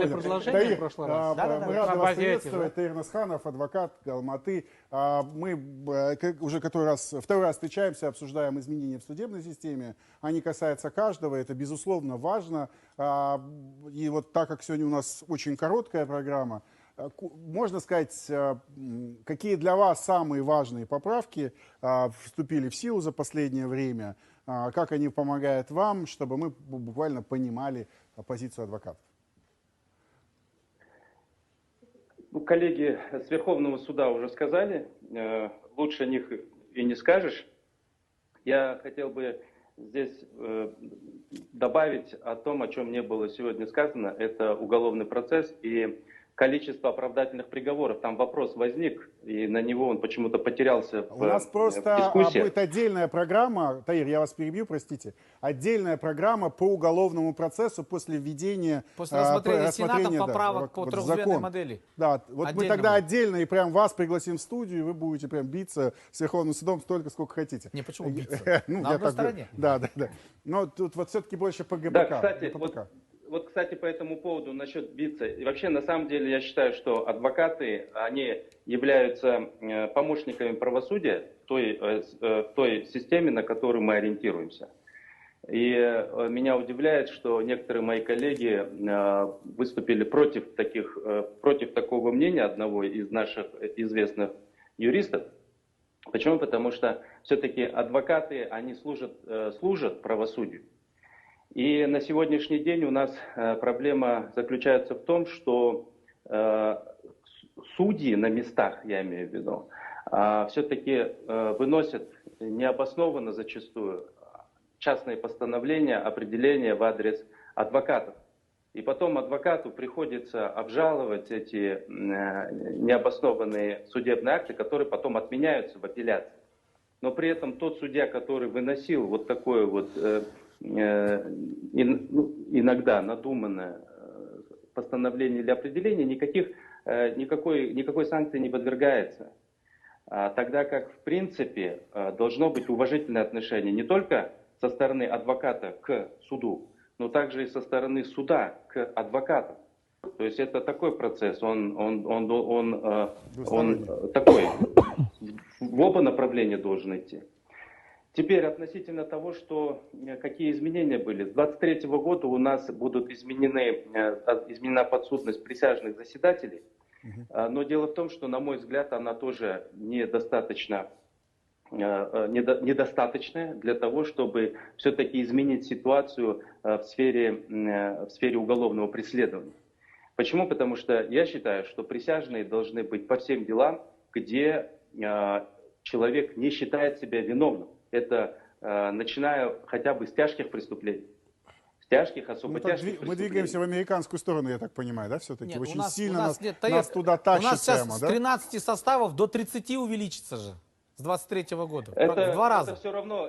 предложение в прошлый раз. Мы рады вас приветствовать. Таир Насханов, адвокат Алматы. Мы уже второй раз встречаемся, обсуждаем изменения в судебной системе. Они касаются каждого, это безусловно важно. И вот так как сегодня у нас очень короткая программа, можно сказать, какие для вас самые важные поправки вступили в силу за последнее время, как они помогают вам, чтобы мы буквально понимали позицию адвокатов? Ну, коллеги с Верховного суда уже сказали, лучше них и не скажешь. Я хотел бы здесь добавить о том, о чем не было сегодня сказано. Это уголовный процесс и количество оправдательных приговоров. Там вопрос возник, и на него он почему-то потерялся в У нас просто дискуссии. будет отдельная программа, Таир, я вас перебью, простите, отдельная программа по уголовному процессу после введения... После рассмотрения Сенатом поправок по трехзвенной модели. Да, вот мы тогда отдельно и прям вас пригласим в студию, и вы будете прям биться с Верховным судом столько, сколько хотите. Не, почему биться? На одной стороне. Да. Но тут вот все-таки больше по ГПК. Да, кстати, кстати, по этому поводу насчет биться. И вообще, на самом деле, я считаю, что адвокаты, они являются помощниками правосудия в той системе, на которую мы ориентируемся. И меня удивляет, что некоторые мои коллеги выступили против такого мнения одного из наших известных юристов. Почему? Потому что все-таки адвокаты, они служат правосудию. И на сегодняшний день у нас проблема заключается в том, что судьи на местах, я имею в виду, все-таки выносят необоснованно зачастую частные постановления, определения в адрес адвокатов. И потом адвокату приходится обжаловать эти необоснованные судебные акты, которые потом отменяются в апелляции. Но при этом тот судья, который выносил вот такое вот... иногда надуманное постановление или определение, никакой санкции не подвергается. Тогда как, в принципе, должно быть уважительное отношение не только со стороны адвоката к суду, но также и со стороны суда к адвокату. То есть это такой процесс, он такой, в оба направления должен идти. Теперь относительно того, какие изменения были. С 2023 года у нас будут изменена подсудность присяжных заседателей. Но дело в том, что, на мой взгляд, она тоже недостаточная для того, чтобы все-таки изменить ситуацию в сфере уголовного преследования. Почему? Потому что я считаю, что присяжные должны быть по всем делам, где человек не считает себя виновным. Это начиная хотя бы с тяжких преступлений. С тяжких, особо тяжких преступлений. Мы двигаемся в американскую сторону, я так понимаю, да, все-таки? Нет, очень сильно нас туда тащит. У нас сейчас прямо, с 13 составов до 30 увеличится же с 23-го года. В 2 раза. Это все равно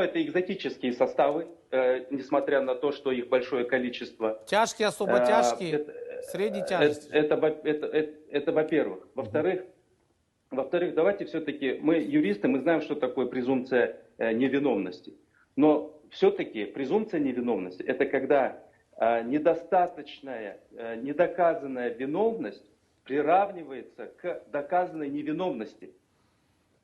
это экзотические составы, несмотря на то, что их большое количество. Тяжкие, особо тяжкие, средней тяжести. Это во-первых. Во-вторых, давайте все-таки, мы юристы, мы знаем, что такое презумпция невиновности. Но все-таки презумпция невиновности – это когда недостаточная, недоказанная виновность приравнивается к доказанной невиновности.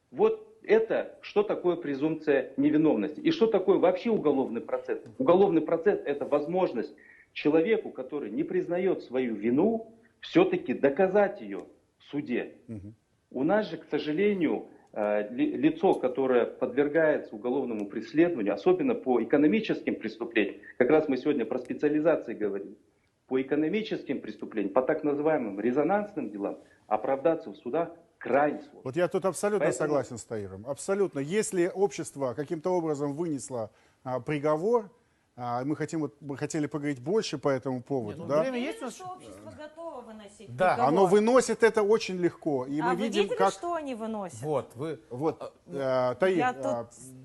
Вот это, что такое презумпция невиновности. И что такое вообще уголовный процесс? Уголовный процесс – это возможность человеку, который не признает свою вину, все-таки доказать ее в суде. У нас же, к сожалению, лицо, которое подвергается уголовному преследованию, особенно по экономическим преступлениям, как раз мы сегодня про специализации говорим, по экономическим преступлениям, по так называемым резонансным делам, оправдаться в судах крайне сложно. Вот я тут абсолютно согласен с Таиром. Абсолютно. Если общество каким-то образом вынесло приговор, мы хотели поговорить больше по этому поводу. Нет, да? Время есть у нас? Что общество готово выносить? Да, приговор. оно выносит это очень легко. И мы вы видим, видели, как... что они выносят? Таир,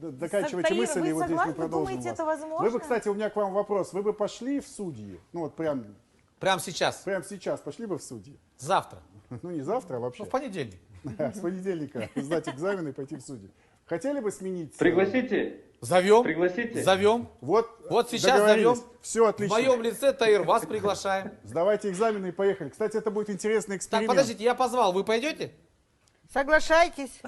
доканчивайте Таир, мысль, вы и вот здесь мы согласны? продолжим Думаете, вас. это возможно? Вы бы, кстати, у меня к вам вопрос. Вы бы пошли в судьи? Ну вот прям сейчас? Прямо сейчас пошли бы в судьи? Завтра. Ну не завтра, а вообще. В понедельник. С понедельника сдать экзамены и пойти в судьи. Хотели бы сменить... Пригласите Зовем. Пригласите? Зовем. Вот сейчас договорились. зовем. Все В отлично. моем лице, Таир, вас приглашаем. Сдавайте экзамены и поехали. Кстати, это будет интересный Так, эксперимент. подождите, я позвал, вы пойдете? Соглашайтесь.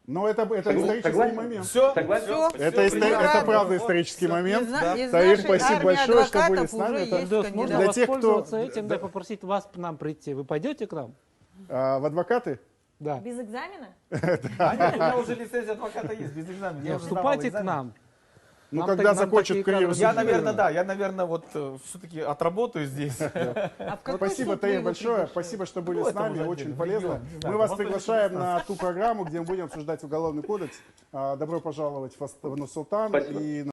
Но это исторический согласен. момент. Все. Согласен? Всё. Это, Всё, принято. это правда исторический момент. Из Таир, нашей спасибо армии большое, что были адвокатов с нами. уже Это- есть Можно кандидат. Для тех, кто- воспользоваться этим, да, попросить вас к нам прийти. Вы пойдете к нам? В адвокаты? Да. Без экзамена? А нет, у меня уже лицензия адвоката есть, без экзамена. Я уже сдавал Вступайте к экзамен. нам. Ну, Нам когда так- нам закончат такие карьеру кадры Я, судьи, наверное, да, я, наверное, вот все-таки отработаю здесь. А в какой Спасибо, суд вы Таир, его большое. приглашаете? Спасибо, что были Ну, с это нами. уже Очень отдельно, полезно. регион, не знаю, Мы вас Восточный приглашаем Казахстан. на ту программу, где мы будем обсуждать Уголовный кодекс. Добро пожаловать в Нур-Султан. Спасибо. И